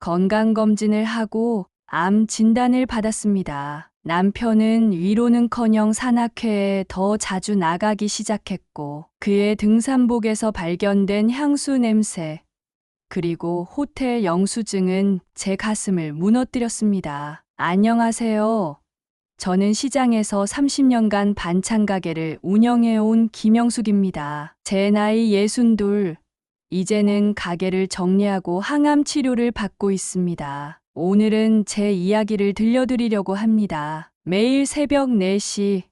건강검진을 하고 암 진단을 받았습니다. 남편은 위로는커녕 산악회에 더 자주 나가기 시작했고 그의 등산복에서 발견된 향수 냄새 그리고 호텔 영수증은 제 가슴을 무너뜨렸습니다. 안녕하세요. 저는 시장에서 30년간 반찬 가게를 운영해온 김영숙입니다. 제 나이 62. 이제는 가게를 정리하고 항암 치료를 받고 있습니다. 오늘은 제 이야기를 들려드리려고 합니다. 매일 새벽 4시,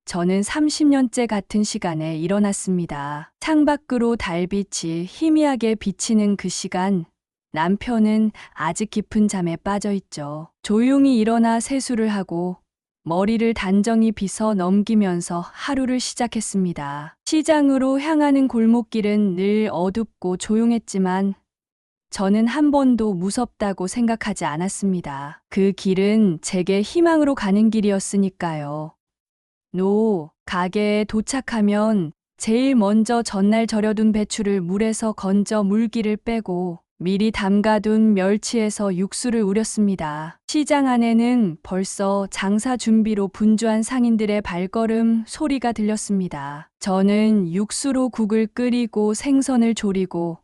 저는 30년째 같은 시간에 일어났습니다. 창밖으로 달빛이 희미하게 비치는 그 시간, 남편은 아직 깊은 잠에 빠져 있죠. 조용히 일어나 세수를 하고 머리를 단정히 빗어 넘기면서 하루를 시작했습니다. 시장으로 향하는 골목길은 늘 어둡고 조용했지만 저는 한 번도 무섭다고 생각하지 않았습니다. 그 길은 제게 희망으로 가는 길이었으니까요. 가게에 도착하면 제일 먼저 전날 절여둔 배추를 물에서 건져 물기를 빼고 미리 담가둔 멸치에서 육수를 우렸습니다. 시장 안에는 벌써 장사 준비로 분주한 상인들의 발걸음 소리가 들렸습니다. 저는 육수로 국을 끓이고 생선을 조리고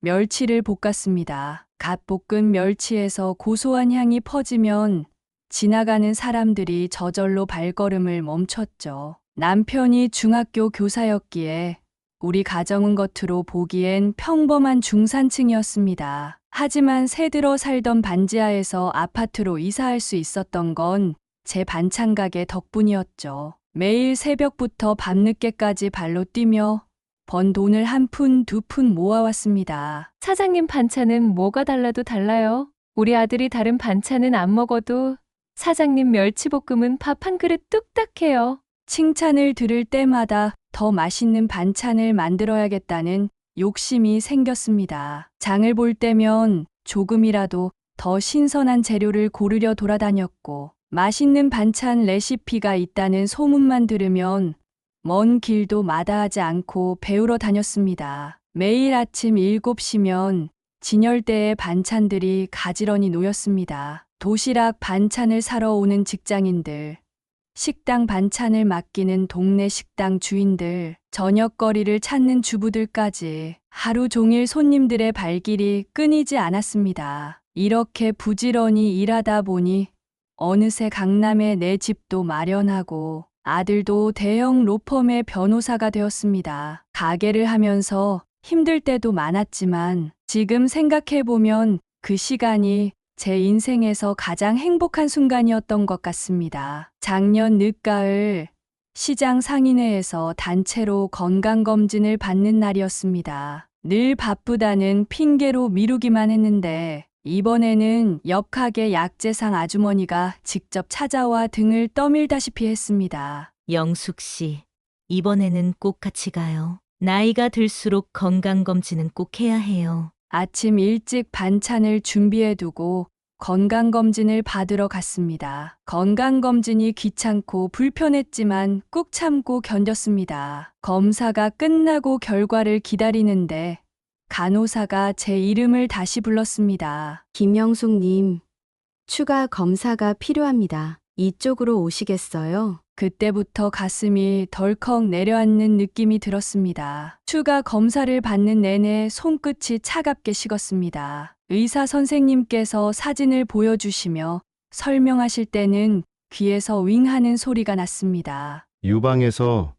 멸치를 볶았습니다. 갓 볶은 멸치에서 고소한 향이 퍼지면 지나가는 사람들이 저절로 발걸음을 멈췄죠. 남편이 중학교 교사였기에 우리 가정은 겉으로 보기엔 평범한 중산층이었습니다. 하지만 새들어 살던 반지하에서 아파트로 이사할 수 있었던 건 제 반찬 가게 덕분이었죠. 매일 새벽부터 밤늦게까지 발로 뛰며 번 돈을 한 푼, 두 푼 모아왔습니다. 사장님 반찬은 뭐가 달라도 달라요. 우리 아들이 다른 반찬은 안 먹어도 사장님 멸치볶음은 밥 한 그릇 뚝딱 해요. 칭찬을 들을 때마다 더 맛있는 반찬을 만들어야겠다는 욕심이 생겼습니다. 장을 볼 때면 조금이라도 더 신선한 재료를 고르려 돌아다녔고 맛있는 반찬 레시피가 있다는 소문만 들으면 먼 길도 마다하지 않고 배우러 다녔습니다. 매일 아침 7시면 진열대에 반찬들이 가지런히 놓였습니다. 도시락 반찬을 사러 오는 직장인들, 식당 반찬을 맡기는 동네 식당 주인들, 저녁거리를 찾는 주부들까지 하루 종일 손님들의 발길이 끊이지 않았습니다. 이렇게 부지런히 일하다 보니 어느새 강남에 내 집도 마련하고 아들도 대형 로펌의 변호사가 되었습니다. 가게를 하면서 힘들 때도 많았지만 지금 생각해보면 그 시간이 제 인생에서 가장 행복한 순간이었던 것 같습니다. 작년 늦가을 시장 상인회에서 단체로 건강검진을 받는 날이었습니다. 늘 바쁘다는 핑계로 미루기만 했는데 이번에는 옆 가게 약재상 아주머니가 직접 찾아와 등을 떠밀다시피 했습니다. 영숙 씨, 이번에는 꼭 같이 가요. 나이가 들수록 건강검진은 꼭 해야 해요. 아침 일찍 반찬을 준비해두고 건강검진을 받으러 갔습니다. 건강검진이 귀찮고 불편했지만 꾹 참고 견뎠습니다. 검사가 끝나고 결과를 기다리는데 간호사가 제 이름을 다시 불렀습니다. 김영숙님, 추가 검사가 필요합니다. 이쪽으로 오시겠어요? 그때부터 가슴이 덜컥 내려앉는 느낌이 들었습니다. 추가 검사를 받는 내내 손끝이 차갑게 식었습니다. 의사 선생님께서 사진을 보여주시며 설명하실 때는 귀에서 윙 하는 소리가 났습니다. 유방에서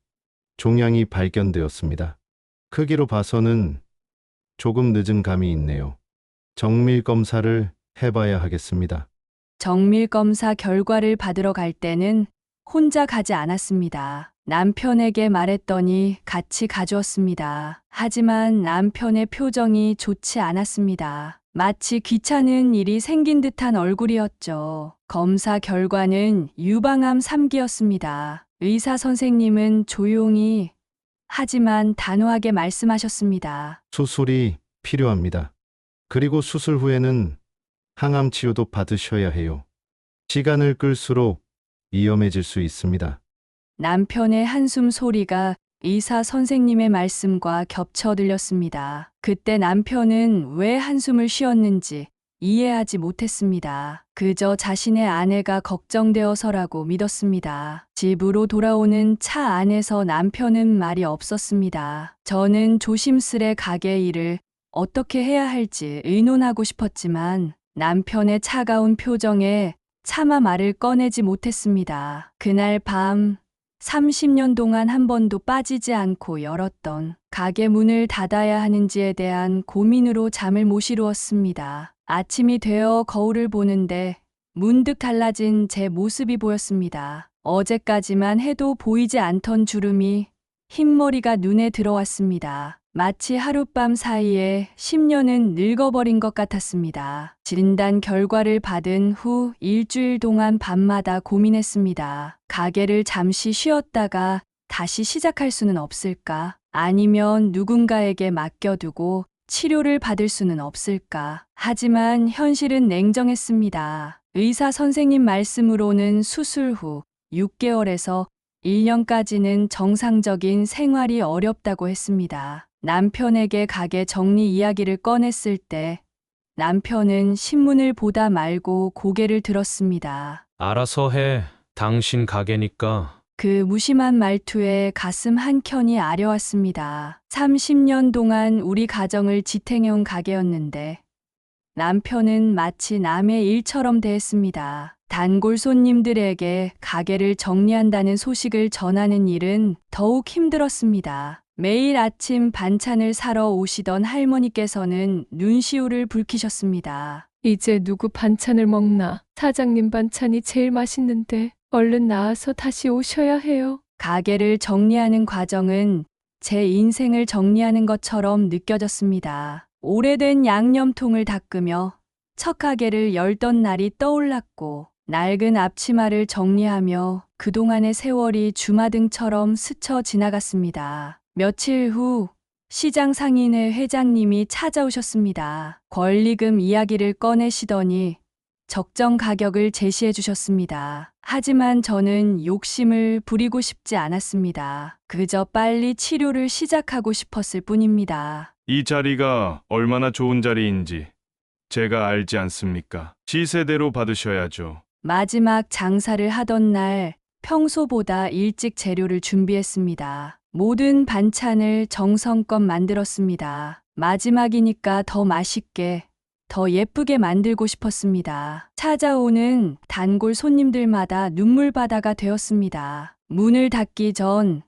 종양이 발견되었습니다. 크기로 봐서는 조금 늦은 감이 있네요. 정밀 검사를 해봐야 하겠습니다. 정밀 검사 결과를 받으러 갈 때는 혼자 가지 않았습니다. 남편에게 말했더니 같이 가주었습니다. 하지만 남편의 표정이 좋지 않았습니다. 마치 귀찮은 일이 생긴 듯한 얼굴이었죠. 검사 결과는 유방암 3기였습니다. 의사 선생님은 조용히 하지만 단호하게 말씀하셨습니다. 수술이 필요합니다. 그리고 수술 후에는 항암 치료도 받으셔야 해요. 시간을 끌수록 위험해질 수 있습니다. 남편의 한숨 소리가 의사 선생님의 말씀과 겹쳐 들렸습니다. 그때 남편은 왜 한숨을 쉬었는지 이해하지 못했습니다. 그저 자신의 아내가 걱정되어서라고 믿었습니다. 집으로 돌아오는 차 안에서 남편은 말이 없었습니다. 저는 조심스레 가게 일을 어떻게 해야 할지 의논하고 싶었지만 남편의 차가운 표정에 차마 말을 꺼내지 못했습니다. 그날 밤 30년 동안 한 번도 빠지지 않고 열었던 가게 문을 닫아야 하는지에 대한 고민으로 잠을 못 이루었습니다. 아침이 되어 거울을 보는데 문득 달라진 제 모습이 보였습니다. 어제까지만 해도 보이지 않던 주름이 흰머리가 눈에 들어왔습니다. 마치 하룻밤 사이에 10년은 늙어버린 것 같았습니다. 진단 결과를 받은 후 일주일 동안 밤마다 고민했습니다. 가게를 잠시 쉬었다가 다시 시작할 수는 없을까? 아니면 누군가에게 맡겨두고 치료를 받을 수는 없을까? 하지만 현실은 냉정했습니다. 의사 선생님 말씀으로는 수술 후 6개월에서 1년까지는 정상적인 생활이 어렵다고 했습니다. 남편에게 가게 정리 이야기를 꺼냈을 때 남편은 신문을 보다 말고 고개를 들었습니다. 알아서 해. 당신 가게니까. 그 무심한 말투에 가슴 한켠이 아려왔습니다. 30년 동안 우리 가정을 지탱해온 가게였는데 남편은 마치 남의 일처럼 대했습니다. 단골 손님들에게 가게를 정리한다는 소식을 전하는 일은 더욱 힘들었습니다. 매일 아침 반찬을 사러 오시던 할머니께서는 눈시울을 붉히셨습니다. 이제 누구 반찬을 먹나? 사장님 반찬이 제일 맛있는데 얼른 나와서 다시 오셔야 해요. 가게를 정리하는 과정은 제 인생을 정리하는 것처럼 느껴졌습니다. 오래된 양념통을 닦으며 첫 가게를 열던 날이 떠올랐고 낡은 앞치마를 정리하며 그동안의 세월이 주마등처럼 스쳐 지나갔습니다. 며칠 후 시장 상인회 회장님이 찾아오셨습니다. 권리금 이야기를 꺼내시더니 적정 가격을 제시해 주셨습니다. 하지만 저는 욕심을 부리고 싶지 않았습니다. 그저 빨리 치료를 시작하고 싶었을 뿐입니다. 이 자리가 얼마나 좋은 자리인지 제가 알지 않습니까? 시세대로 받으셔야죠. 마지막 장사를 하던 날 평소보다 일찍 재료를 준비했습니다. 모든 반찬을 정성껏 만들었습니다. 마지막이니까 더 맛있게, 더 예쁘게 만들고 싶었습니다. 찾아오는 단골 손님들마다 눈물바다가 되었습니다. 문을 닫기 전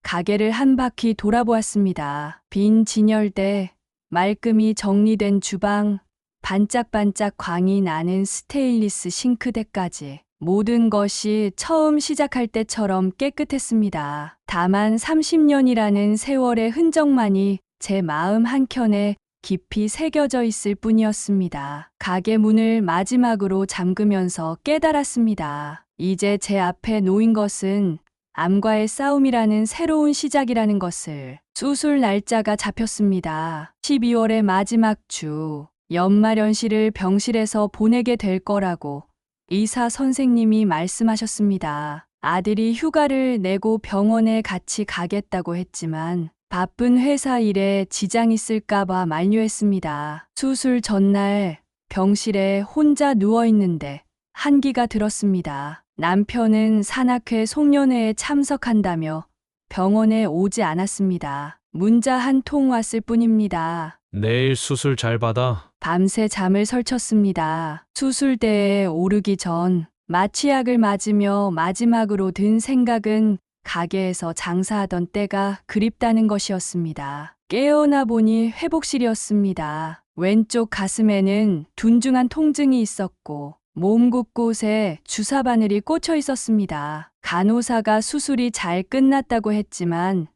가게를 한 바퀴 돌아보았습니다. 빈 진열대, 말끔히 정리된 주방, 반짝반짝 광이 나는 스테인리스 싱크대까지 모든 것이 처음 시작할 때처럼 깨끗했습니다. 다만 30년이라는 세월의 흔적만이 제 마음 한켠에 깊이 새겨져 있을 뿐이었습니다. 가게 문을 마지막으로 잠그면서 깨달았습니다. 이제 제 앞에 놓인 것은 암과의 싸움이라는 새로운 시작이라는 것을. 수술 날짜가 잡혔습니다. 12월의 마지막 주, 연말연시를 병실에서 보내게 될 거라고 의사 선생님이 말씀하셨습니다. 아들이 휴가를 내고 병원에 같이 가겠다고 했지만 바쁜 회사 일에 지장 있을까봐 만류했습니다. 수술 전날 병실에 혼자 누워있는데 한기가 들었습니다. 남편은 산악회 송년회에 참석한다며 병원에 오지 않았습니다. 문자 한 통 왔을 뿐입니다. 내일 수술 잘 받아. 밤새 잠을 설쳤습니다. 수술대에 오르기 전 마취약을 맞으며 마지막으로 든 생각은 가게에서 장사하던 때가 그립다는 것이었습니다. 깨어나 보니 회복실이었습니다. 왼쪽 가슴에는 둔중한 통증이 있었고 몸 곳곳에 주사 바늘이 꽂혀 있었습니다. 간호사가 수술이 잘 끝났다고 했지만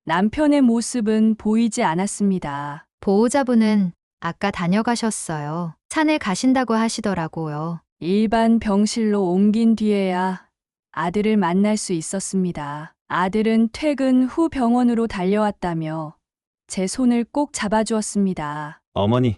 남편의 모습은 보이지 않았습니다. 보호자분은 아까 다녀가셨어요. 산에 가신다고 하시더라고요. 일반 병실로 옮긴 뒤에야 아들을 만날 수 있었습니다. 아들은 퇴근 후 병원으로 달려왔다며 제 손을 꼭 잡아주었습니다. 어머니,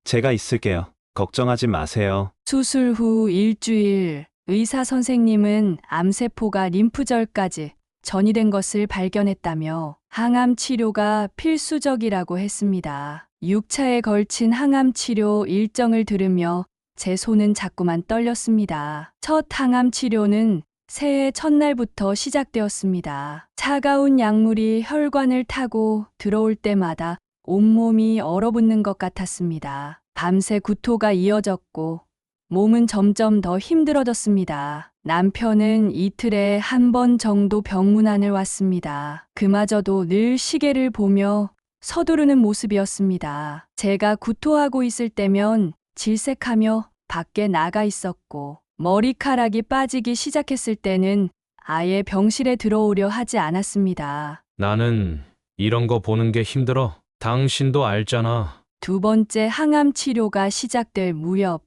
제가 있을게요. 걱정하지 마세요. 수술 후 일주일, 의사 선생님은 암세포가 림프절까지 전이된 것을 발견했다며 항암 치료가 필수적이라고 했습니다. 6차에 걸친 항암 치료 일정을 들으며 제 손은 자꾸만 떨렸습니다. 첫 항암 치료는 새해 첫날부터 시작되었습니다. 차가운 약물이 혈관을 타고 들어올 때마다 온몸이 얼어붙는 것 같았습니다. 밤새 구토가 이어졌고 몸은 점점 더 힘들어졌습니다. 남편은 이틀에 한 번 정도 병문안을 왔습니다. 그마저도 늘 시계를 보며 서두르는 모습이었습니다. 제가 구토하고 있을 때면 질색하며 밖에 나가 있었고 머리카락이 빠지기 시작했을 때는 아예 병실에 들어오려 하지 않았습니다. 나는 이런 거 보는 게 힘들어. 당신도 알잖아. 두 번째 항암 치료가 시작될 무렵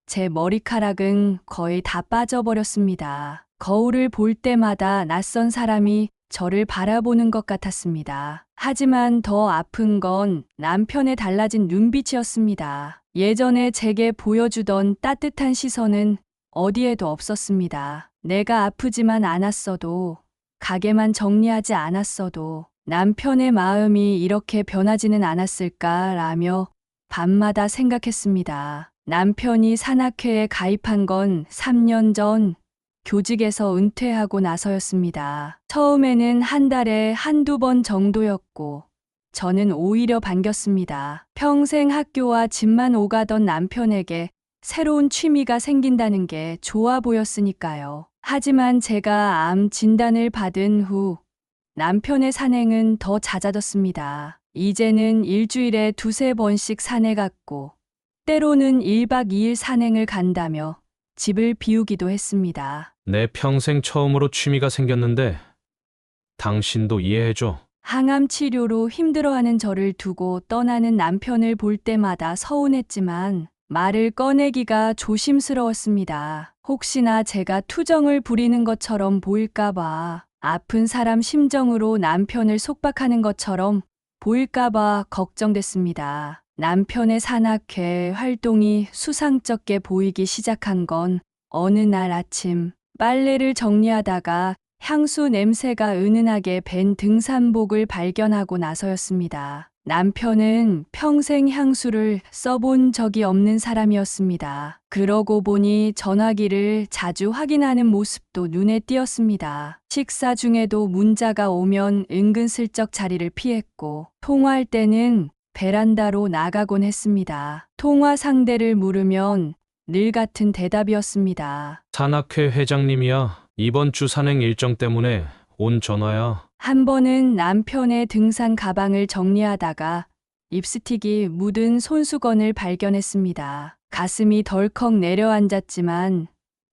제 머리카락은 거의 다 빠져버렸습니다. 거울을 볼 때마다 낯선 사람이 저를 바라보는 것 같았습니다. 하지만 더 아픈 건 남편의 달라진 눈빛이었습니다. 예전에 제게 보여주던 따뜻한 시선은 어디에도 없었습니다. 내가 아프지만 않았어도, 가게만 정리하지 않았어도 남편의 마음이 이렇게 변하지는 않았을까라며 밤마다 생각했습니다. 남편이 산악회에 가입한 건 3년 전 교직에서 은퇴하고 나서였습니다. 처음에는 한 달에 한두 번 정도였고 저는 오히려 반겼습니다. 평생 학교와 집만 오가던 남편에게 새로운 취미가 생긴다는 게 좋아 보였으니까요. 하지만 제가 암 진단을 받은 후 남편의 산행은 더 잦아졌습니다. 이제는 일주일에 두세 번씩 산에 갔고 때로는 1박 2일 산행을 간다며 집을 비우기도 했습니다. 내 평생 처음으로 취미가 생겼는데 당신도 이해해줘. 항암 치료로 힘들어하는 저를 두고 떠나는 남편을 볼 때마다 서운했지만 말을 꺼내기가 조심스러웠습니다. 혹시나 제가 투정을 부리는 것처럼 보일까봐, 아픈 사람 심정으로 남편을 속박하는 것처럼 보일까봐 걱정됐습니다. 남편의 산악회 활동이 수상쩍게 보이기 시작한 건 어느 날 아침 빨래를 정리하다가 향수 냄새가 은은하게 밴 등산복을 발견하고 나서였습니다. 남편은 평생 향수를 써본 적이 없는 사람이었습니다. 그러고 보니 전화기를 자주 확인하는 모습도 눈에 띄었습니다. 식사 중에도 문자가 오면 은근슬쩍 자리를 피했고 통화할 때는 베란다로 나가곤 했습니다. 통화 상대를 물으면 늘 같은 대답이었습니다. 산악회 회장님이야. 이번 주 산행 일정 때문에 온 전화야. 한 번은 남편의 등산 가방을 정리하다가 립스틱이 묻은 손수건을 발견했습니다. 가슴이 덜컥 내려앉았지만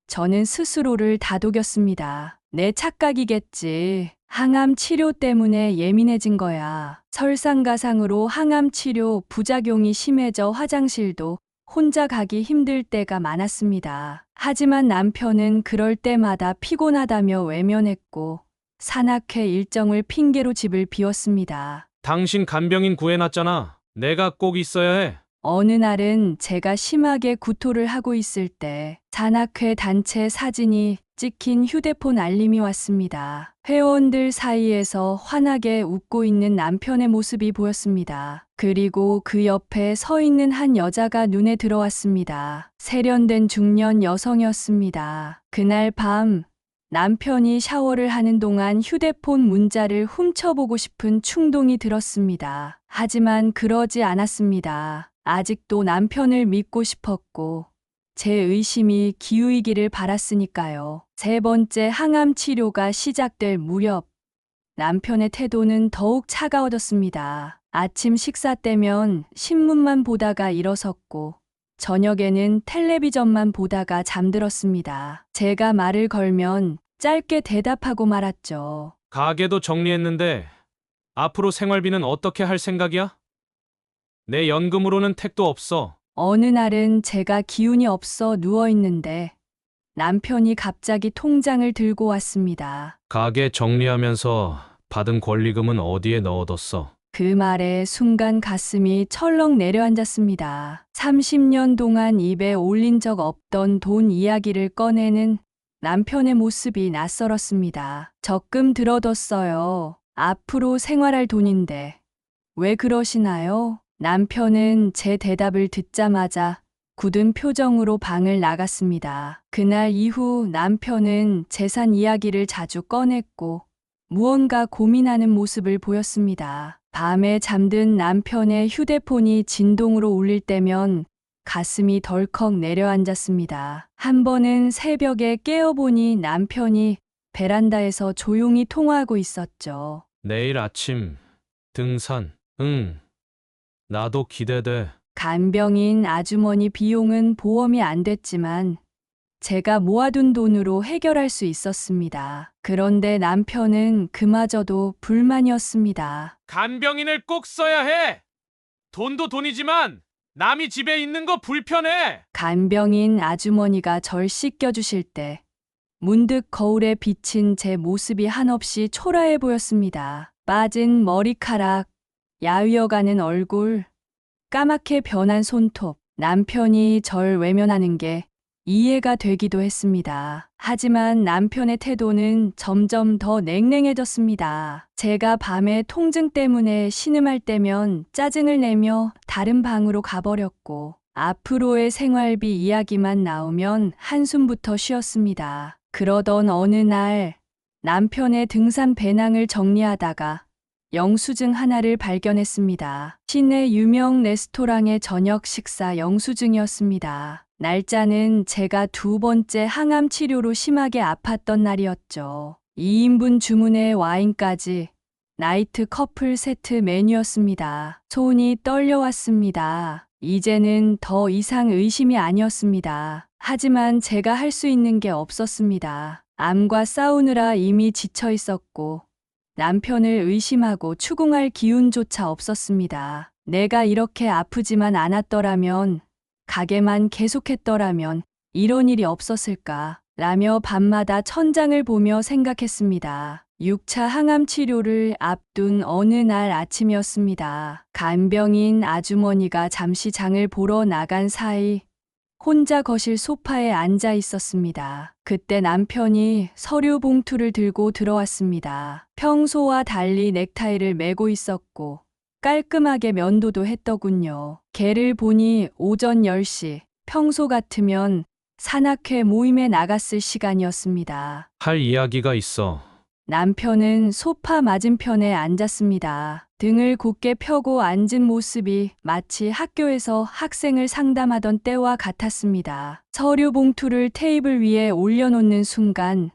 저는 스스로를 다독였습니다. 내 착각이겠지. 항암 치료 때문에 예민해진 거야. 설상가상으로 항암 치료 부작용이 심해져 화장실도 혼자 가기 힘들 때가 많았습니다. 하지만 남편은 그럴 때마다 피곤하다며 외면했고 산악회 일정을 핑계로 집을 비웠습니다. 당신 간병인 구해놨잖아. 내가 꼭 있어야 해. 어느 날은 제가 심하게 구토를 하고 있을 때 산악회 단체 사진이 찍힌 휴대폰 알림이 왔습니다. 회원들 사이에서 환하게 웃고 있는 남편의 모습이 보였습니다. 그리고 그 옆에 서 있는 한 여자가 눈에 들어왔습니다. 세련된 중년 여성이었습니다. 그날 밤 남편이 샤워를 하는 동안 휴대폰 문자를 훔쳐보고 싶은 충동이 들었습니다. 하지만 그러지 않았습니다. 아직도 남편을 믿고 싶었고 제 의심이 기우이기를 바랐으니까요. 세 번째 항암 치료가 시작될 무렵 남편의 태도는 더욱 차가워졌습니다. 아침 식사 때면 신문만 보다가 일어섰고 저녁에는 텔레비전만 보다가 잠들었습니다. 제가 말을 걸면 짧게 대답하고 말았죠. 가게도 정리했는데 앞으로 생활비는 어떻게 할 생각이야? 내 연금으로는 택도 없어. 어느 날은 제가 기운이 없어 누워있는데 남편이 갑자기 통장을 들고 왔습니다. 가게 정리하면서 받은 권리금은 어디에 넣어뒀어? 그 말에 순간 가슴이 철렁 내려앉았습니다. 30년 동안 입에 올린 적 없던 돈 이야기를 꺼내는 남편의 모습이 낯설었습니다. 적금 들어뒀어요. 앞으로 생활할 돈인데. 왜 그러시나요? 남편은 제 대답을 듣자마자 굳은 표정으로 방을 나갔습니다. 그날 이후 남편은 재산 이야기를 자주 꺼냈고 무언가 고민하는 모습을 보였습니다. 밤에 잠든 남편의 휴대폰이 진동으로 울릴 때면 가슴이 덜컥 내려앉았습니다. 한 번은 새벽에 깨어보니 남편이 베란다에서 조용히 통화하고 있었죠. 내일 아침 등산. 응. 나도 기대돼. 간병인 아주머니 비용은 보험이 안 됐지만 제가 모아둔 돈으로 해결할 수 있었습니다. 그런데 남편은 그마저도 불만이었습니다. 간병인을 꼭 써야 해. 돈도 돈이지만 남이 집에 있는 거 불편해. 간병인 아주머니가 절 씻겨주실 때 문득 거울에 비친 제 모습이 한없이 초라해 보였습니다. 빠진 머리카락, 야위어가는 얼굴, 까맣게 변한 손톱, 남편이 절 외면하는 게 이해가 되기도 했습니다. 하지만 남편의 태도는 점점 더 냉랭해졌습니다. 제가 밤에 통증 때문에 신음할 때면 짜증을 내며 다른 방으로 가버렸고, 앞으로의 생활비 이야기만 나오면 한숨부터 쉬었습니다. 그러던 어느 날 남편의 등산 배낭을 정리하다가 영수증 하나를 발견했습니다. 시내 유명 레스토랑의 저녁 식사 영수증이었습니다. 날짜는 제가 2번째 항암 치료로 심하게 아팠던 날이었죠. 2인분 주문에 와인까지 나이트 커플 세트 메뉴였습니다. 손이 떨려왔습니다. 이제는 더 이상 의심이 아니었습니다. 하지만 제가 할 수 있는 게 없었습니다. 암과 싸우느라 이미 지쳐 있었고 남편을 의심하고 추궁할 기운조차 없었습니다. 내가 이렇게 아프지만 않았더라면, 가게만 계속했더라면 이런 일이 없었을까 라며 밤마다 천장을 보며 생각했습니다. 6차 항암 치료를 앞둔 어느 날 아침이었습니다. 간병인 아주머니가 잠시 장을 보러 나간 사이 혼자 거실 소파에 앉아 있었습니다. 그때 남편이 서류 봉투를 들고 들어왔습니다. 평소와 달리 넥타이를 매고 있었고 깔끔하게 면도도 했더군요. 걔를 보니 오전 10시, 평소 같으면 산악회 모임에 나갔을 시간이었습니다. 할 이야기가 있어. 남편은 소파 맞은편에 앉았습니다. 등을 곧게 펴고 앉은 모습이 마치 학교에서 학생을 상담하던 때와 같았습니다. 서류 봉투를 테이블 위에 올려놓는 순간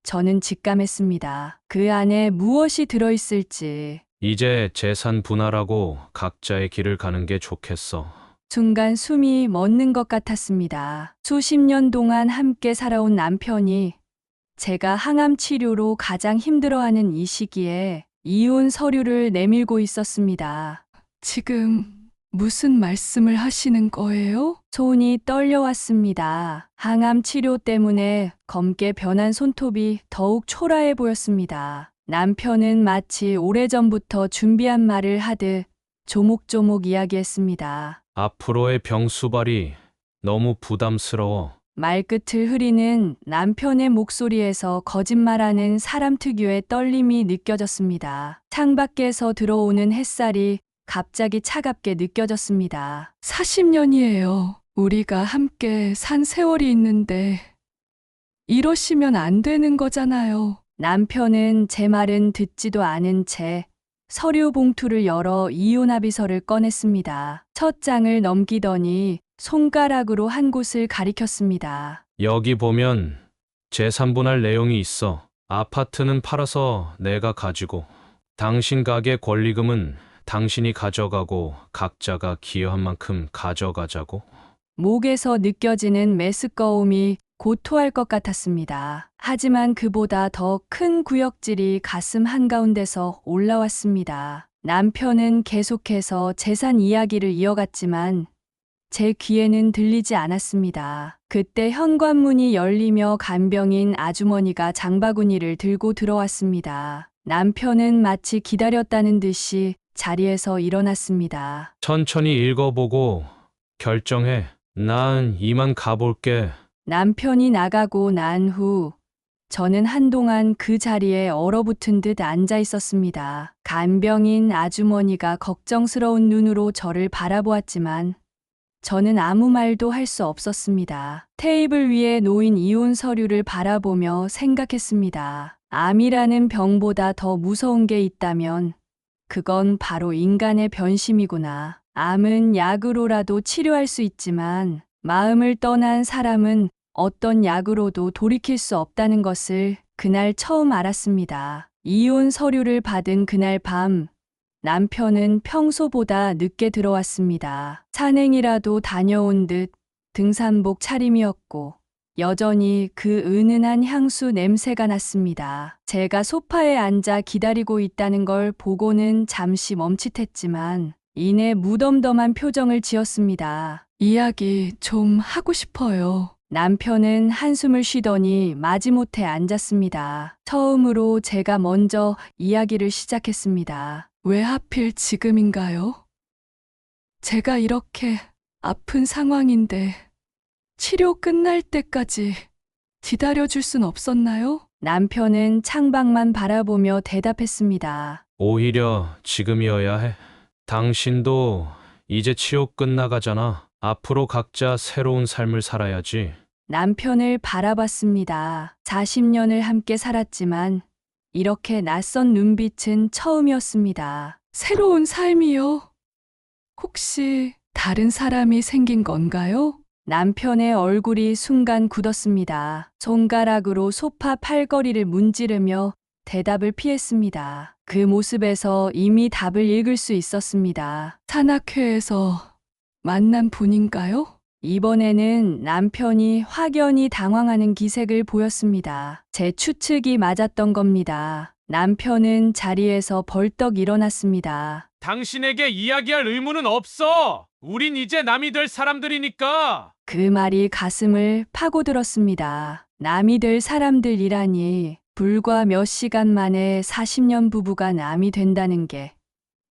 저는 직감했습니다. 그 안에 무엇이 들어있을지. 이제 재산 분할하고 각자의 길을 가는 게 좋겠어. 순간 숨이 멎는 것 같았습니다. 수십 년 동안 함께 살아온 남편이 제가 항암 치료로 가장 힘들어하는 이 시기에 이혼 서류를 내밀고 있었습니다. 지금 무슨 말씀을 하시는 거예요? 손이 떨려왔습니다. 항암 치료 때문에 검게 변한 손톱이 더욱 초라해 보였습니다. 남편은 마치 오래전부터 준비한 말을 하듯 조목조목 이야기했습니다. 앞으로의 병수발이 너무 부담스러워. 말끝을 흐리는 남편의 목소리에서 거짓말하는 사람 특유의 떨림이 느껴졌습니다. 창밖에서 들어오는 햇살이 갑자기 차갑게 느껴졌습니다. 40년이에요. 우리가 함께 산 세월이 있는데 이러시면 안 되는 거잖아요. 남편은 제 말은 듣지도 않은 채 서류 봉투를 열어 이혼 합의서를 꺼냈습니다. 첫 장을 넘기더니 손가락으로 한 곳을 가리켰습니다. 여기 보면 재산 분할 내용이 있어. 아파트는 팔아서 내가 가지고, 당신 가게 권리금은 당신이 가져가고 각자가 기여한 만큼 가져가자고. 목에서 느껴지는 메스꺼움이 고토할 것 같았습니다. 하지만 그보다 더 큰 구역질이 가슴 한가운데서 올라왔습니다. 남편은 계속해서 재산 이야기를 이어갔지만 제 귀에는 들리지 않았습니다. 그때 현관문이 열리며 간병인 아주머니가 장바구니를 들고 들어왔습니다. 남편은 마치 기다렸다는 듯이 자리에서 일어났습니다. 천천히 읽어보고 결정해. 난 이만 가볼게. 남편이 나가고 난 후 저는 한동안 그 자리에 얼어붙은 듯 앉아 있었습니다. 간병인 아주머니가 걱정스러운 눈으로 저를 바라보았지만 저는 아무 말도 할 수 없었습니다. 테이블 위에 놓인 이혼 서류를 바라보며 생각했습니다. 암이라는 병보다 더 무서운 게 있다면 그건 바로 인간의 변심이구나. 암은 약으로라도 치료할 수 있지만 마음을 떠난 사람은 어떤 약으로도 돌이킬 수 없다는 것을 그날 처음 알았습니다. 이혼 서류를 받은 그날 밤 남편은 평소보다 늦게 들어왔습니다. 산행이라도 다녀온 듯 등산복 차림이었고 여전히 그 은은한 향수 냄새가 났습니다. 제가 소파에 앉아 기다리고 있다는 걸 보고는 잠시 멈칫했지만 이내 무덤덤한 표정을 지었습니다. 이야기 좀 하고 싶어요. 남편은 한숨을 쉬더니 마지못해 앉았습니다. 처음으로 제가 먼저 이야기를 시작했습니다. 왜 하필 지금인가요? 제가 이렇게 아픈 상황인데 치료 끝날 때까지 기다려줄 순 없었나요? 남편은 창밖만 바라보며 대답했습니다. 오히려 지금이어야 해. 당신도 이제 치료 끝나가잖아. 앞으로 각자 새로운 삶을 살아야지. 남편을 바라봤습니다. 40년을 함께 살았지만 이렇게 낯선 눈빛은 처음이었습니다. 새로운 삶이요? 혹시 다른 사람이 생긴 건가요? 남편의 얼굴이 순간 굳었습니다. 손가락으로 소파 팔걸이를 문지르며 대답을 피했습니다. 그 모습에서 이미 답을 읽을 수 있었습니다. 산악회에서 만난 분인가요? 이번에는 남편이 확연히 당황하는 기색을 보였습니다. 제 추측이 맞았던 겁니다. 남편은 자리에서 벌떡 일어났습니다. 당신에게 이야기할 의무는 없어. 우린 이제 남이 될 사람들이니까. 그 말이 가슴을 파고들었습니다. 남이 될 사람들이라니 불과 몇 시간 만에 40년 부부가 남이 된다는 게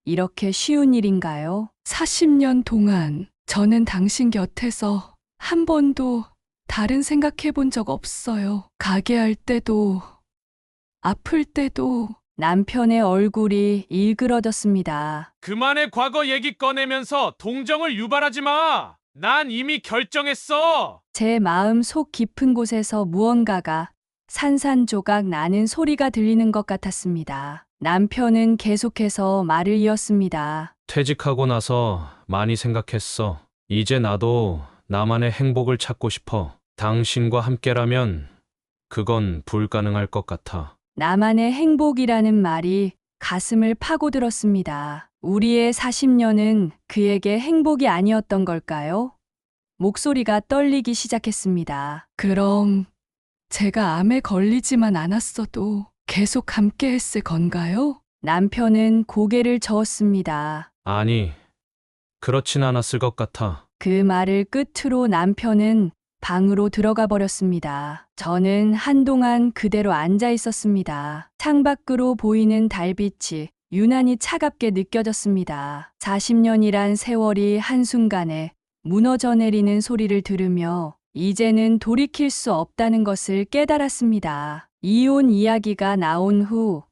이렇게 쉬운 일인가요? 40년 동안 저는 당신 곁에서 한 번도 다른 생각해 본 적 없어요. 가게 할 때도, 아플 때도. 남편의 얼굴이 일그러졌습니다. 그만의 과거 얘기 꺼내면서 동정을 유발하지 마. 난 이미 결정했어. 제 마음 속 깊은 곳에서 무언가가 산산조각 나는 소리가 들리는 것 같았습니다. 남편은 계속해서 말을 이었습니다. 퇴직하고 나서 많이 생각했어. 이제 나도 나만의 행복을 찾고 싶어. 당신과 함께라면 그건 불가능할 것 같아. 나만의 행복이라는 말이 가슴을 파고들었습니다. 우리의 40년은 그에게 행복이 아니었던 걸까요? 목소리가 떨리기 시작했습니다. 그럼 제가 암에 걸리지만 않았어도 계속 함께 했을 건가요? 남편은 고개를 저었습니다. 아니, 그렇진 않았을 것 같아. 그 말을 끝으로 남편은 방으로 들어가 버렸습니다. 저는 한동안 그대로 앉아 있었습니다. 창밖으로 보이는 달빛이 유난히 차갑게 느껴졌습니다. 40년이란 세월이 한순간에 무너져 내리는 소리를 들으며 이제는 돌이킬 수 없다는 것을 깨달았습니다. 이혼 이야기가 나온 후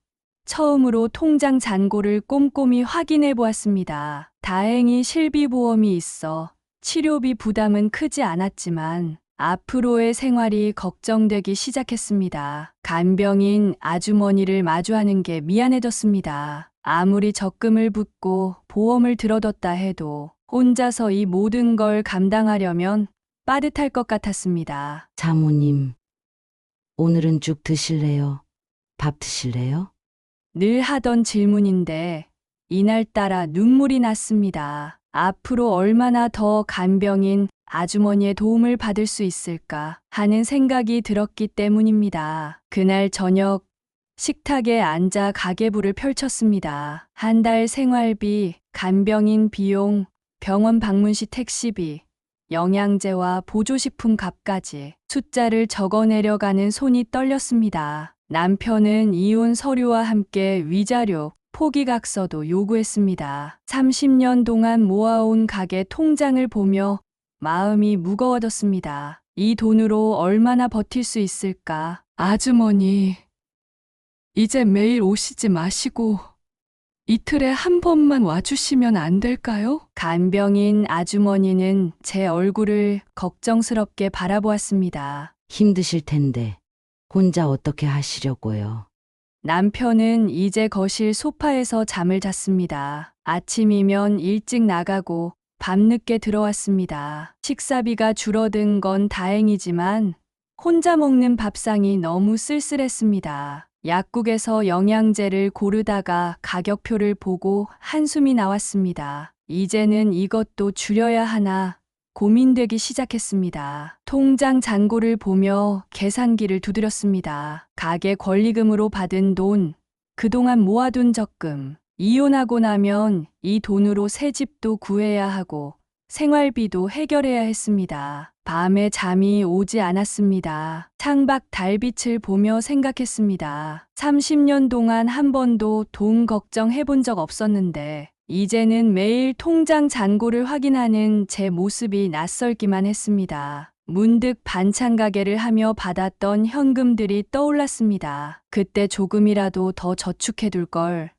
처음으로 통장 잔고를 꼼꼼히 확인해 보았습니다. 다행히 실비보험이 있어 치료비 부담은 크지 않았지만 앞으로의 생활이 걱정되기 시작했습니다. 간병인 아주머니를 마주하는 게 미안해졌습니다. 아무리 적금을 붓고 보험을 들어뒀다 해도 혼자서 이 모든 걸 감당하려면 빠듯할 것 같았습니다. 사모님, 오늘은 죽 드실래요? 밥 드실래요? 늘 하던 질문인데 이날따라 눈물이 났습니다. 앞으로 얼마나 더 간병인 아주머니의 도움을 받을 수 있을까 하는 생각이 들었기 때문입니다. 그날 저녁 식탁에 앉아 가계부를 펼쳤습니다. 한 달 생활비, 간병인 비용, 병원 방문 시 택시비, 영양제와 보조식품 값까지 숫자를 적어내려가는 손이 떨렸습니다. 남편은 이혼 서류와 함께 위자료, 포기각서도 요구했습니다. 30년 동안 모아온 가게 통장을 보며 마음이 무거워졌습니다. 이 돈으로 얼마나 버틸 수 있을까? 아주머니, 이제 매일 오시지 마시고 이틀에 한 번만 와주시면 안 될까요? 간병인 아주머니는 제 얼굴을 걱정스럽게 바라보았습니다. 힘드실 텐데 혼자 어떻게 하시려고요? 남편은 이제 거실 소파에서 잠을 잤습니다. 아침이면 일찍 나가고 밤늦게 들어왔습니다. 식사비가 줄어든 건 다행이지만 혼자 먹는 밥상이 너무 쓸쓸했습니다. 약국에서 영양제를 고르다가 가격표를 보고 한숨이 나왔습니다. 이제는 이것도 줄여야 하나 고민되기 시작했습니다. 통장 잔고를 보며 계산기를 두드렸습니다. 가게 권리금으로 받은 돈, 그동안 모아둔 적금, 이혼하고 나면 이 돈으로 새 집도 구해야 하고 생활비도 해결해야 했습니다. 밤에 잠이 오지 않았습니다. 창밖 달빛을 보며 생각했습니다. 30년 동안 한 번도 돈 걱정해 본 적 없었는데 이제는 매일 통장 잔고를 확인하는 제 모습이 낯설기만 했습니다. 문득 반찬 가게를 하며 받았던 현금들이 떠올랐습니다. 그때 조금이라도 더 저축해둘 걸,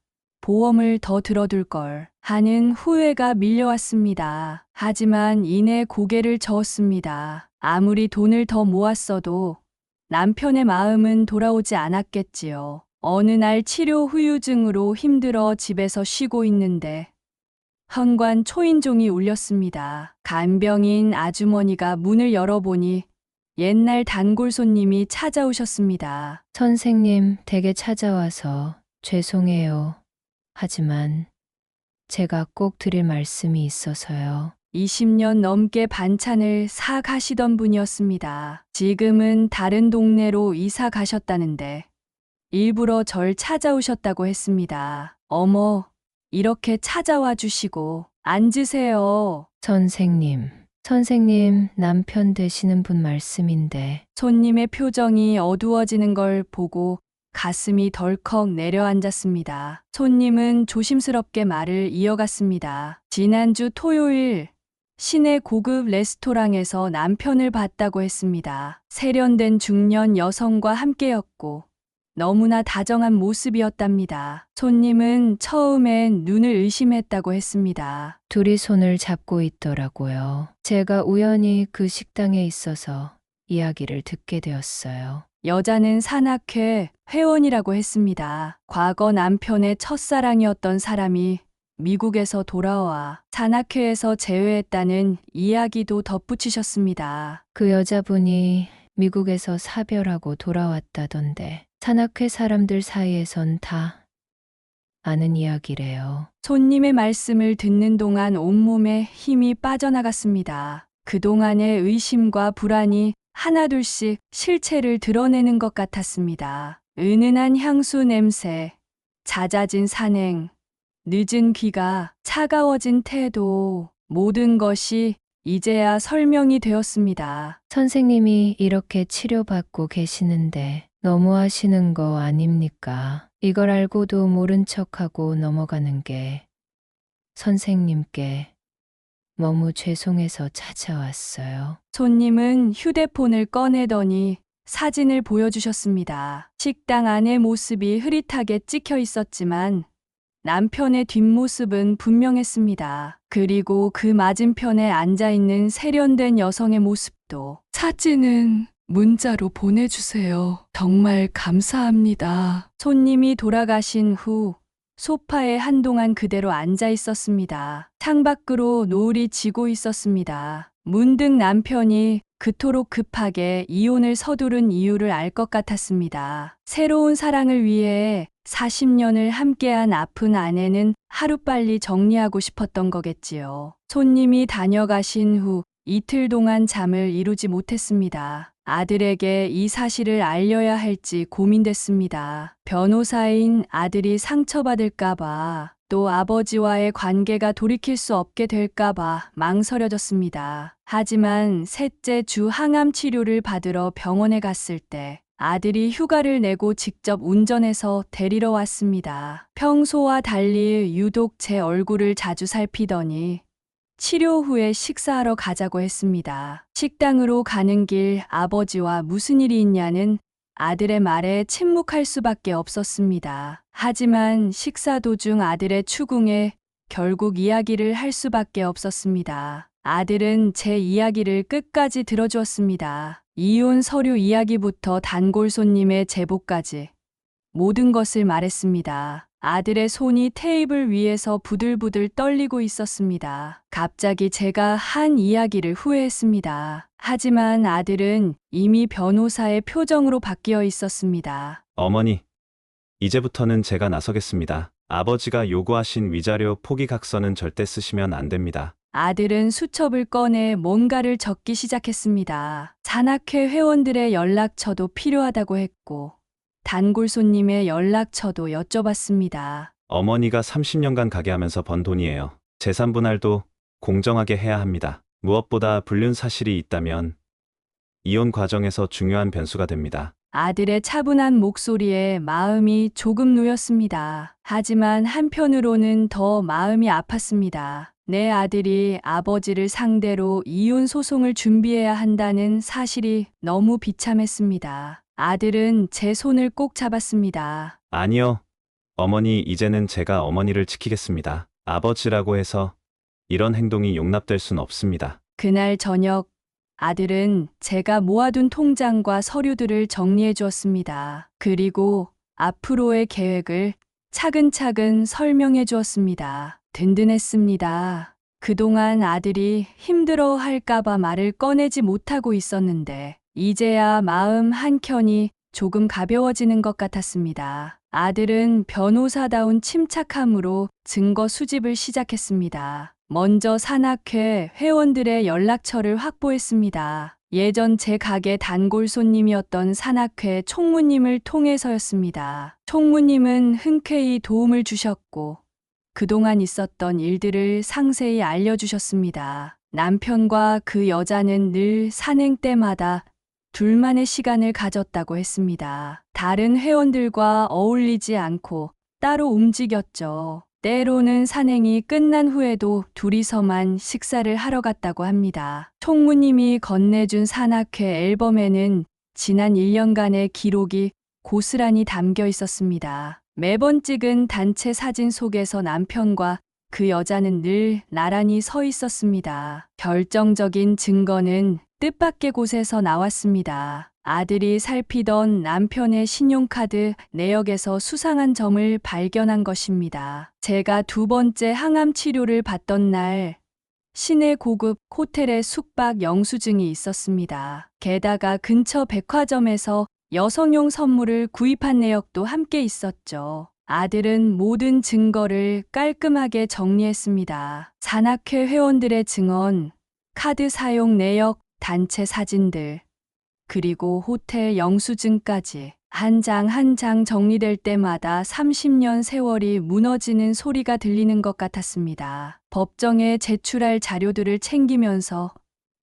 보험을 더 들어둘 걸 하는 후회가 밀려왔습니다. 하지만 이내 고개를 저었습니다. 아무리 돈을 더 모았어도 남편의 마음은 돌아오지 않았겠지요. 어느 날 치료 후유증으로 힘들어 집에서 쉬고 있는데 현관 초인종이 울렸습니다. 간병인 아주머니가 문을 열어보니 옛날 단골 손님이 찾아오셨습니다. 선생님 댁에 찾아와서 죄송해요. 하지만 제가 꼭 드릴 말씀이 있어서요. 20년 넘게 반찬을 사 가시던 분이었습니다. 지금은 다른 동네로 이사 가셨다는데 일부러 절 찾아오셨다고 했습니다. 어머, 이렇게 찾아와 주시고 앉으세요. 선생님 남편 되시는 분 말씀인데 손님의 표정이 어두워지는 걸 보고 가슴이 덜컥 내려앉았습니다. 손님은 조심스럽게 말을 이어갔습니다. 지난주 토요일 시내 고급 레스토랑에서 남편을 봤다고 했습니다. 세련된 중년 여성과 함께였고 너무나 다정한 모습이었답니다. 손님은 처음엔 눈을 의심했다고 했습니다. 둘이 손을 잡고 있더라고요. 제가 우연히 그 식당에 있어서 이야기를 듣게 되었어요. 여자는 산악회 회원이라고 했습니다. 과거 남편의 첫사랑이었던 사람이 미국에서 돌아와 산악회에서 제외했다는 이야기도 덧붙이셨습니다. 그 여자분이 미국에서 사별하고 돌아왔다던데 산악회 사람들 사이에선 다 아는 이야기래요. 손님의 말씀을 듣는 동안 온몸에 힘이 빠져나갔습니다. 그동안의 의심과 불안이 하나둘씩 실체를 드러내는 것 같았습니다. 은은한 향수 냄새, 잦아진 산행, 늦은 귀가, 차가워진 태도, 모든 것이 이제야 설명이 되었습니다. 선생님이 이렇게 치료받고 계시는데 너무하시는 거 아닙니까? 이걸 알고도 모른 척하고 넘어가는 게 선생님께 너무 죄송해서 찾아왔어요. 손님은 휴대폰을 꺼내더니 사진을 보여주셨습니다. 식당 안의 모습이 흐릿하게 찍혀 있었지만 남편의 뒷모습은 분명했습니다. 그리고 그 맞은편에 앉아있는 세련된 여성의 모습도. 사진은 문자로 보내주세요. 정말 감사합니다. 손님이 돌아가신 후 소파에 한동안 그대로 앉아 있었습니다. 창밖으로 노을이 지고 있었습니다. 문득 남편이 그토록 급하게 이혼을 서두른 이유를 알 것 같았습니다. 새로운 사랑을 위해 40년을 함께한 아픈 아내는 하루빨리 정리하고 싶었던 거겠지요. 손님이 다녀가신 후 이틀 동안 잠을 이루지 못했습니다. 아들에게 이 사실을 알려야 할지 고민됐습니다. 변호사인 아들이 상처받을까봐, 또 아버지와의 관계가 돌이킬 수 없게 될까봐 망설여졌습니다. 하지만 셋째 주 항암 치료를 받으러 병원에 갔을 때 아들이 휴가를 내고 직접 운전해서 데리러 왔습니다. 평소와 달리 유독 제 얼굴을 자주 살피더니 치료 후에 식사하러 가자고 했습니다. 식당으로 가는 길 아버지와 무슨 일이 있냐는 아들의 말에 침묵할 수밖에 없었습니다. 하지만 식사 도중 아들의 추궁에 결국 이야기를 할 수밖에 없었습니다. 아들은 제 이야기를 끝까지 들어주었습니다. 이혼 서류 이야기부터 단골 손님의 제보까지 모든 것을 말했습니다. 아들의 손이 테이블 위에서 부들부들 떨리고 있었습니다. 갑자기 제가 한 이야기를 후회했습니다. 하지만 아들은 이미 변호사의 표정으로 바뀌어 있었습니다. 어머니, 이제부터는 제가 나서겠습니다. 아버지가 요구하신 위자료 포기각서는 절대 쓰시면 안 됩니다. 아들은 수첩을 꺼내 뭔가를 적기 시작했습니다. 산악회 회원들의 연락처도 필요하다고 했고 단골 손님의 연락처도 여쭤봤습니다. 어머니가 30년간 가게 하면서 번 돈이에요. 재산 분할도 공정하게 해야 합니다. 무엇보다 불륜 사실이 있다면 이혼 과정에서 중요한 변수가 됩니다. 아들의 차분한 목소리에 마음이 조금 놓였습니다. 하지만 한편으로는 더 마음이 아팠습니다. 내 아들이 아버지를 상대로 이혼 소송을 준비해야 한다는 사실이 너무 비참했습니다. 아들은 제 손을 꼭 잡았습니다. 아니요. 어머니, 이제는 제가 어머니를 지키겠습니다. 아버지라고 해서 이런 행동이 용납될 순 없습니다. 그날 저녁 아들은 제가 모아둔 통장과 서류들을 정리해 주었습니다. 그리고 앞으로의 계획을 차근차근 설명해 주었습니다. 든든했습니다. 그동안 아들이 힘들어 할까봐 말을 꺼내지 못하고 있었는데 이제야 마음 한켠이 조금 가벼워지는 것 같았습니다. 아들은 변호사다운 침착함으로 증거 수집을 시작했습니다. 먼저 산악회 회원들의 연락처를 확보했습니다. 예전 제 가게 단골 손님이었던 산악회 총무님을 통해서였습니다. 총무님은 흔쾌히 도움을 주셨고 그동안 있었던 일들을 상세히 알려주셨습니다. 남편과 그 여자는 늘 산행 때마다 둘만의 시간을 가졌다고 했습니다. 다른 회원들과 어울리지 않고 따로 움직였죠. 때로는 산행이 끝난 후에도 둘이서만 식사를 하러 갔다고 합니다. 총무님이 건네준 산악회 앨범에는 지난 1년간의 기록이 고스란히 담겨 있었습니다. 매번 찍은 단체 사진 속에서 남편과 그 여자는 늘 나란히 서 있었습니다. 결정적인 증거는 뜻밖의 곳에서 나왔습니다. 아들이 살피던 남편의 신용카드 내역에서 수상한 점을 발견한 것입니다. 제가 두 번째 항암 치료를 받던 날 시내 고급 호텔에 숙박 영수증이 있었습니다. 게다가 근처 백화점에서 여성용 선물을 구입한 내역도 함께 있었죠. 아들은 모든 증거를 깔끔하게 정리했습니다. 산악회 회원들의 증언, 카드 사용 내역, 단체 사진들, 그리고 호텔 영수증까지 한 장 한 장 정리될 때마다 30년 세월이 무너지는 소리가 들리는 것 같았습니다. 법정에 제출할 자료들을 챙기면서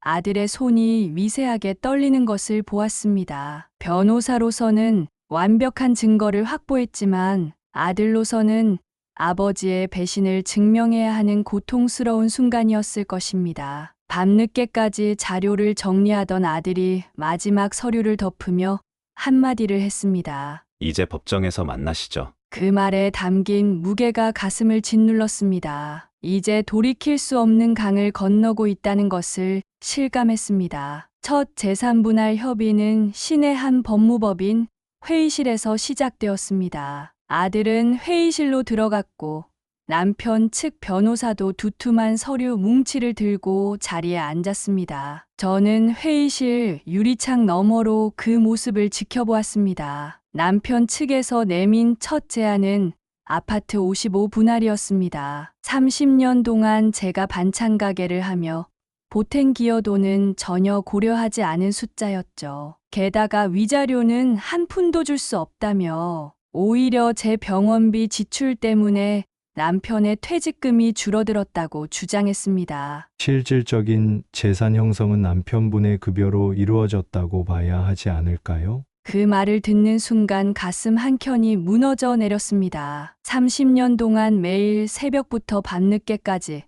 아들의 손이 미세하게 떨리는 것을 보았습니다. 변호사로서는 완벽한 증거를 확보했지만 아들로서는 아버지의 배신을 증명해야 하는 고통스러운 순간이었을 것입니다. 밤늦게까지 자료를 정리하던 아들이 마지막 서류를 덮으며 한마디를 했습니다. 이제 법정에서 만나시죠. 그 말에 담긴 무게가 가슴을 짓눌렀습니다. 이제 돌이킬 수 없는 강을 건너고 있다는 것을 실감했습니다. 첫 재산분할 협의는 시내 한 법무법인 회의실에서 시작되었습니다. 아들은 회의실로 들어갔고 남편 측 변호사도 두툼한 서류 뭉치를 들고 자리에 앉았습니다. 저는 회의실 유리창 너머로 그 모습을 지켜보았습니다. 남편 측에서 내민 첫 제안은 아파트 55분할이었습니다. 30년 동안 제가 반찬 가게를 하며 보탠 기여도는 전혀 고려하지 않은 숫자였죠. 게다가 위자료는 한 푼도 줄 수 없다며 오히려 제 병원비 지출 때문에 남편의 퇴직금이 줄어들었다고 주장했습니다. 실질적인 재산 형성은 남편분의 급여로 이루어졌다고 봐야 하지 않을까요? 그 말을 듣는 순간 가슴 한켠이 무너져 내렸습니다. 30년 동안 매일 새벽부터 밤늦게까지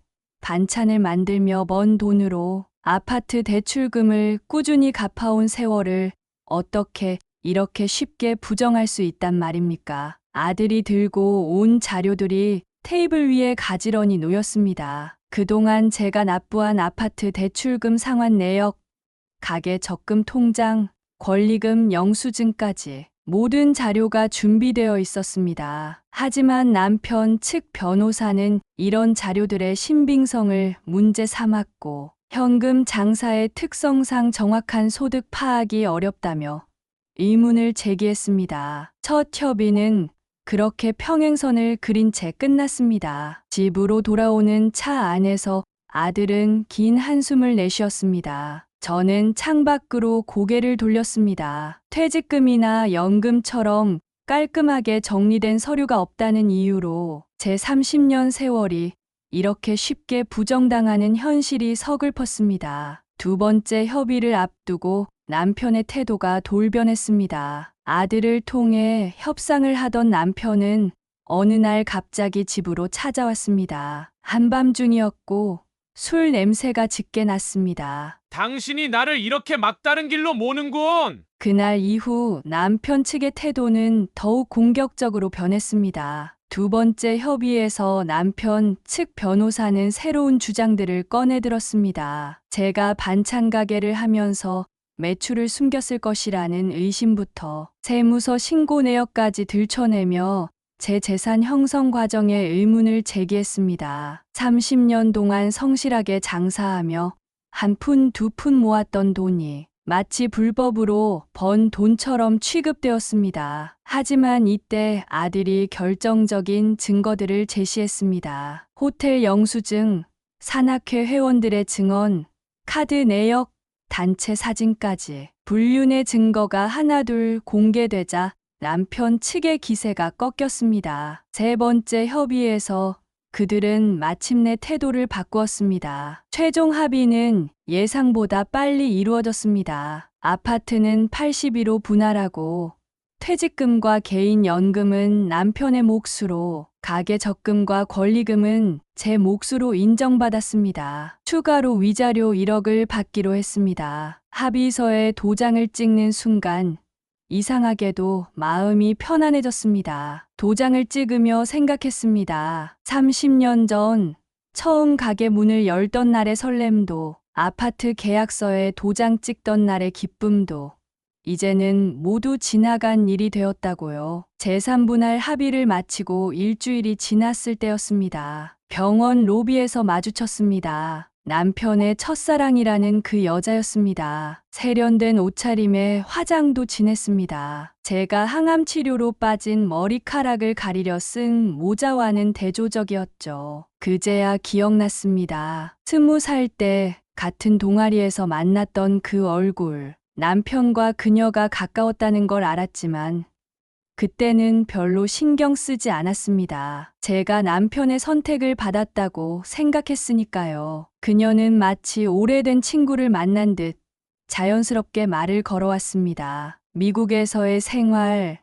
반찬을 만들며 번 돈으로 아파트 대출금을 꾸준히 갚아온 세월을 어떻게 이렇게 쉽게 부정할 수 있단 말입니까? 아들이 들고 온 자료들이 테이블 위에 가지런히 놓였습니다. 그동안 제가 납부한 아파트 대출금 상환 내역, 가계 적금 통장, 권리금 영수증까지 모든 자료가 준비되어 있었습니다. 하지만 남편 측 변호사는 이런 자료들의 신빙성을 문제 삼았고 현금 장사의 특성상 정확한 소득 파악이 어렵다며 의문을 제기했습니다. 첫 협의는 그렇게 평행선을 그린 채 끝났습니다. 집으로 돌아오는 차 안에서 아들은 긴 한숨을 내쉬었습니다. 저는 창밖으로 고개를 돌렸습니다. 퇴직금이나 연금처럼 깔끔하게 정리된 서류가 없다는 이유로 제 30년 세월이 이렇게 쉽게 부정당하는 현실이 서글펐습니다. 두 번째 협의를 앞두고 남편의 태도가 돌변했습니다. 아들을 통해 협상을 하던 남편은 어느 날 갑자기 집으로 찾아왔습니다. 한밤중이었고 술 냄새가 짙게 났습니다. 당신이 나를 이렇게 막다른 길로 모는군. 그날 이후 남편 측의 태도는 더욱 공격적으로 변했습니다. 두 번째 협의에서 남편 측 변호사는 새로운 주장들을 꺼내들었습니다. 제가 반찬 가게를 하면서 매출을 숨겼을 것이라는 의심부터 세무서 신고 내역까지 들춰내며 제 재산 형성 과정에 의문을 제기했습니다. 30년 동안 성실하게 장사하며 한 푼 두 푼 모았던 돈이 마치 불법으로 번 돈처럼 취급되었습니다. 하지만 이때 아들이 결정적인 증거들을 제시했습니다. 호텔 영수증, 산악회 회원들의 증언, 카드 내역, 단체 사진까지 불륜의 증거가 하나둘 공개되자 남편 측의 기세가 꺾였습니다. 세 번째 협의에서 그들은 마침내 태도를 바꾸었습니다. 최종 합의는 예상보다 빨리 이루어졌습니다. 아파트는 80%로 분할하고 퇴직금과 개인 연금은 남편의 몫으로, 가계 적금과 권리금은 제 몫으로 인정받았습니다. 추가로 위자료 1억을 받기로 했습니다. 합의서에 도장을 찍는 순간 이상하게도 마음이 편안해졌습니다. 도장을 찍으며 생각했습니다. 30년 전 처음 가게 문을 열던 날의 설렘도, 아파트 계약서에 도장 찍던 날의 기쁨도 이제는 모두 지나간 일이 되었다고요. 제3분할 합의를 마치고 일주일이 지났을 때였습니다. 병원 로비에서 마주쳤습니다. 남편의 첫사랑이라는 그 여자였습니다. 세련된 옷차림에 화장도 진했습니다. 제가 항암 치료로 빠진 머리카락을 가리려 쓴 모자와는 대조적이었죠. 그제야 기억났습니다. 20살 때 같은 동아리에서 만났던 그 얼굴. 남편과 그녀가 가까웠다는 걸 알았지만 그때는 별로 신경 쓰지 않았습니다. 제가 남편의 선택을 받았다고 생각했으니까요. 그녀는 마치 오래된 친구를 만난 듯 자연스럽게 말을 걸어왔습니다. 미국에서의 생활,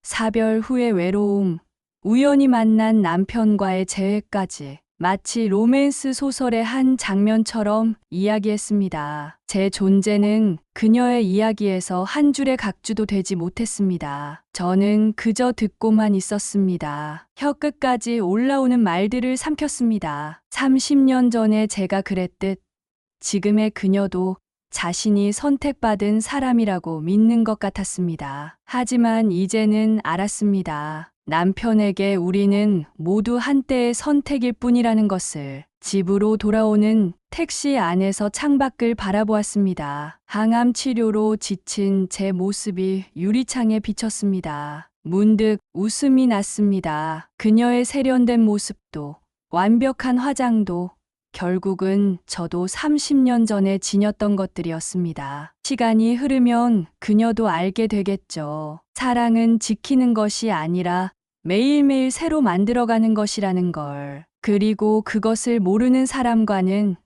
사별 후의 외로움, 우연히 만난 남편과의 재회까지 마치 로맨스 소설의 한 장면처럼 이야기했습니다. 제 존재는 그녀의 이야기에서 한 줄의 각주도 되지 못했습니다. 저는 그저 듣고만 있었습니다. 혀끝까지 올라오는 말들을 삼켰습니다. 30년 전에 제가 그랬듯 지금의 그녀도 자신이 선택받은 사람이라고 믿는 것 같았습니다. 하지만 이제는 알았습니다. 남편에게 우리는 모두 한때의 선택일 뿐이라는 것을. 집으로 돌아오는 택시 안에서 창밖을 바라보았습니다. 항암 치료로 지친 제 모습이 유리창에 비쳤습니다. 문득 웃음이 났습니다. 그녀의 세련된 모습도, 완벽한 화장도 결국은 저도 30년 전에 지녔던 것들이었습니다. 시간이 흐르면 그녀도 알게 되겠죠. 사랑은 지키는 것이 아니라 매일매일 새로 만들어가는 것이라는 걸. 그리고 그것을 모르는 사람과는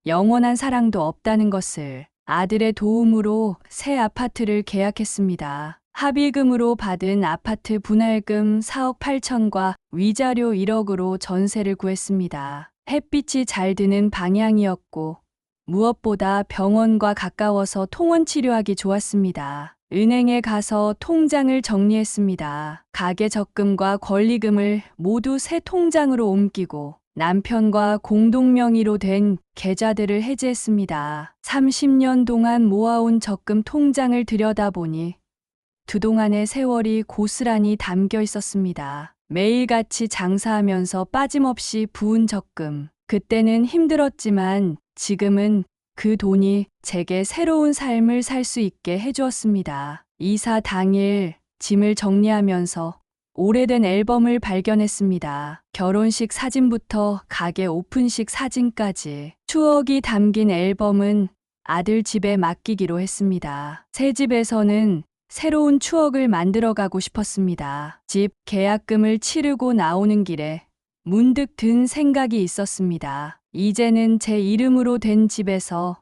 영원한 사랑도 없다는 것을. 아들의 도움으로 새 아파트를 계약했습니다. 합의금으로 받은 아파트 분할금 4억 8천과 위자료 1억으로 전세를 구했습니다. 햇빛이 잘 드는 방향이었고 무엇보다 병원과 가까워서 통원 치료하기 좋았습니다. 은행에 가서 통장을 정리했습니다. 가계 적금과 권리금을 모두 새 통장으로 옮기고 남편과 공동 명의로 된 계좌들을 해지했습니다. 30년 동안 모아온 적금 통장을 들여다보니 그동안의 세월이 고스란히 담겨 있었습니다. 매일같이 장사하면서 빠짐없이 부은 적금. 그때는 힘들었지만 지금은 그 돈이 제게 새로운 삶을 살 수 있게 해주었습니다. 이사 당일 짐을 정리하면서 오래된 앨범을 발견했습니다. 결혼식 사진부터 가게 오픈식 사진까지 추억이 담긴 앨범은 아들 집에 맡기기로 했습니다. 새 집에서는 새로운 추억을 만들어가고 싶었습니다. 집 계약금을 치르고 나오는 길에 문득 든 생각이 있었습니다. 이제는 제 이름으로 된 집에서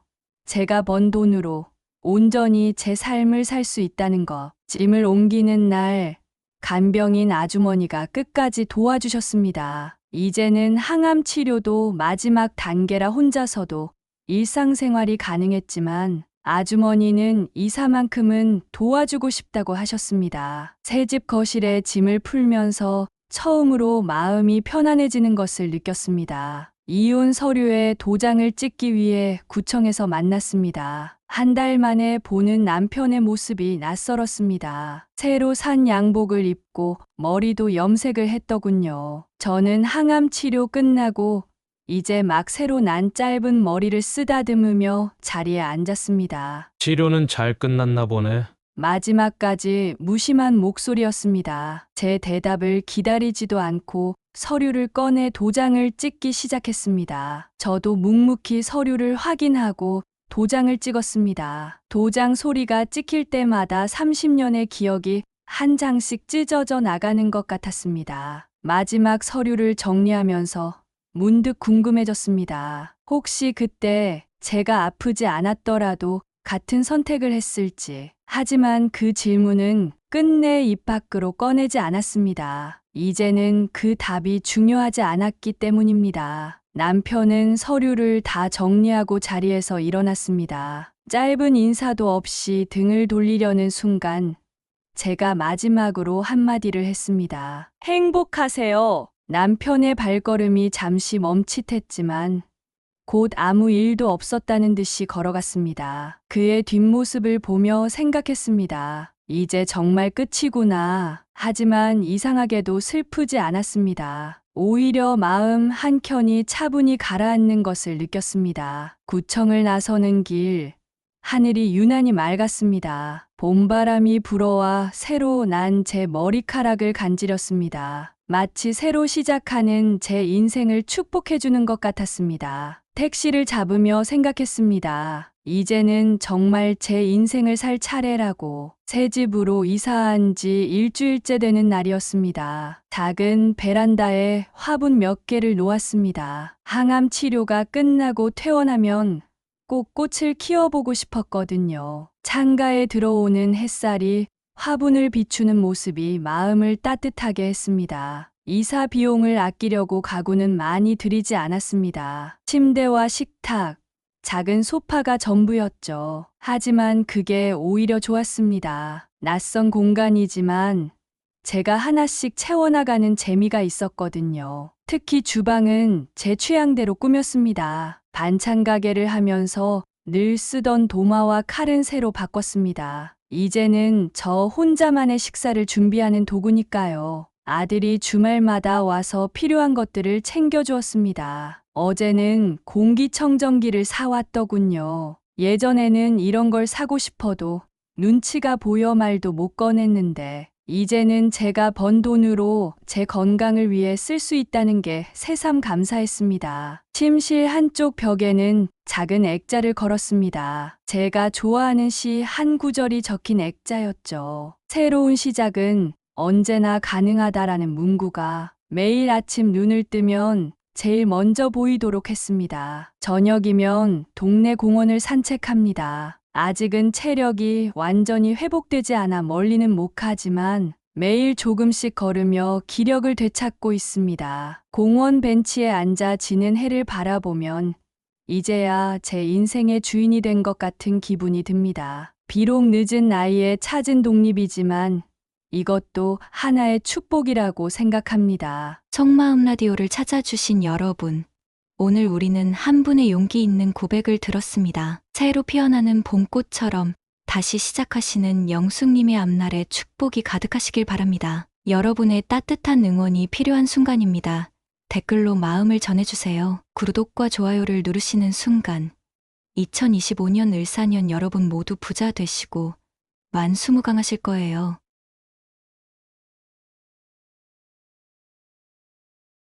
제가 번 돈으로 온전히 제 삶을 살 수 있다는 것. 짐을 옮기는 날 간병인 아주머니가 끝까지 도와주셨습니다. 이제는 항암 치료도 마지막 단계라 혼자서도 일상생활이 가능했지만 아주머니는 이사만큼은 도와주고 싶다고 하셨습니다. 새집 거실에 짐을 풀면서 처음으로 마음이 편안해지는 것을 느꼈습니다. 이혼 서류에 도장을 찍기 위해 구청에서 만났습니다. 한 달 만에 보는 남편의 모습이 낯설었습니다. 새로 산 양복을 입고 머리도 염색을 했더군요. 저는 항암 치료 끝나고 이제 막 새로 난 짧은 머리를 쓰다듬으며 자리에 앉았습니다. 치료는 잘 끝났나 보네. 마지막까지 무심한 목소리였습니다. 제 대답을 기다리지도 않고 서류를 꺼내 도장을 찍기 시작했습니다. 저도 묵묵히 서류를 확인하고 도장을 찍었습니다. 도장 소리가 찍힐 때마다 30년의 기억이 한 장씩 찢어져 나가는 것 같았습니다. 마지막 서류를 정리하면서 문득 궁금해졌습니다. 혹시 그때 제가 아프지 않았더라도 같은 선택을 했을지. 하지만 그 질문은 끝내 입 밖으로 꺼내지 않았습니다. 이제는 그 답이 중요하지 않았기 때문입니다. 남편은 서류를 다 정리하고 자리에서 일어났습니다. 짧은 인사도 없이 등을 돌리려는 순간 제가 마지막으로 한마디를 했습니다. 행복하세요. 남편의 발걸음이 잠시 멈칫했지만 곧 아무 일도 없었다는 듯이 걸어갔습니다. 그의 뒷모습을 보며 생각했습니다. 이제 정말 끝이구나. 하지만 이상하게도 슬프지 않았습니다. 오히려 마음 한켠이 차분히 가라앉는 것을 느꼈습니다. 구청을 나서는 길, 하늘이 유난히 맑았습니다. 봄바람이 불어와 새로 난 제 머리카락을 간지렸습니다. 마치 새로 시작하는 제 인생을 축복해주는 것 같았습니다. 택시를 잡으며 생각했습니다. 이제는 정말 제 인생을 살 차례라고. 새 집으로 이사한 지 일주일째 되는 날이었습니다. 작은 베란다에 화분 몇 개를 놓았습니다. 항암 치료가 끝나고 퇴원하면 꼭 꽃을 키워보고 싶었거든요. 창가에 들어오는 햇살이 화분을 비추는 모습이 마음을 따뜻하게 했습니다. 이사 비용을 아끼려고 가구는 많이 들이지 않았습니다. 침대와 식탁, 작은 소파가 전부였죠. 하지만 그게 오히려 좋았습니다. 낯선 공간이지만 제가 하나씩 채워나가는 재미가 있었거든요. 특히 주방은 제 취향대로 꾸몄습니다. 반찬 가게를 하면서 늘 쓰던 도마와 칼은 새로 바꿨습니다. 이제는 저 혼자만의 식사를 준비하는 도구니까요. 아들이 주말마다 와서 필요한 것들을 챙겨주었습니다. 어제는 공기청정기를 사왔더군요. 예전에는 이런 걸 사고 싶어도 눈치가 보여 말도 못 꺼냈는데 이제는 제가 번 돈으로 제 건강을 위해 쓸 수 있다는 게 새삼 감사했습니다. 침실 한쪽 벽에는 작은 액자를 걸었습니다. 제가 좋아하는 시 한 구절이 적힌 액자였죠. 새로운 시작은 언제나 가능하다라는 문구가 매일 아침 눈을 뜨면 제일 먼저 보이도록 했습니다. 저녁이면 동네 공원을 산책합니다. 아직은 체력이 완전히 회복되지 않아 멀리는 못 가지만 매일 조금씩 걸으며 기력을 되찾고 있습니다. 공원 벤치에 앉아 지는 해를 바라보면 이제야 제 인생의 주인이 된 것 같은 기분이 듭니다. 비록 늦은 나이에 찾은 독립이지만 이것도 하나의 축복이라고 생각합니다. 속마음 라디오를 찾아주신 여러분, 오늘 우리는 한 분의 용기 있는 고백을 들었습니다. 새로 피어나는 봄꽃처럼 다시 시작하시는 영숙님의 앞날에 축복이 가득하시길 바랍니다. 여러분의 따뜻한 응원이 필요한 순간입니다. 댓글로 마음을 전해주세요. 구독과 좋아요를 누르시는 순간 2025년 을사년 여러분 모두 부자 되시고 만수무강하실 거예요.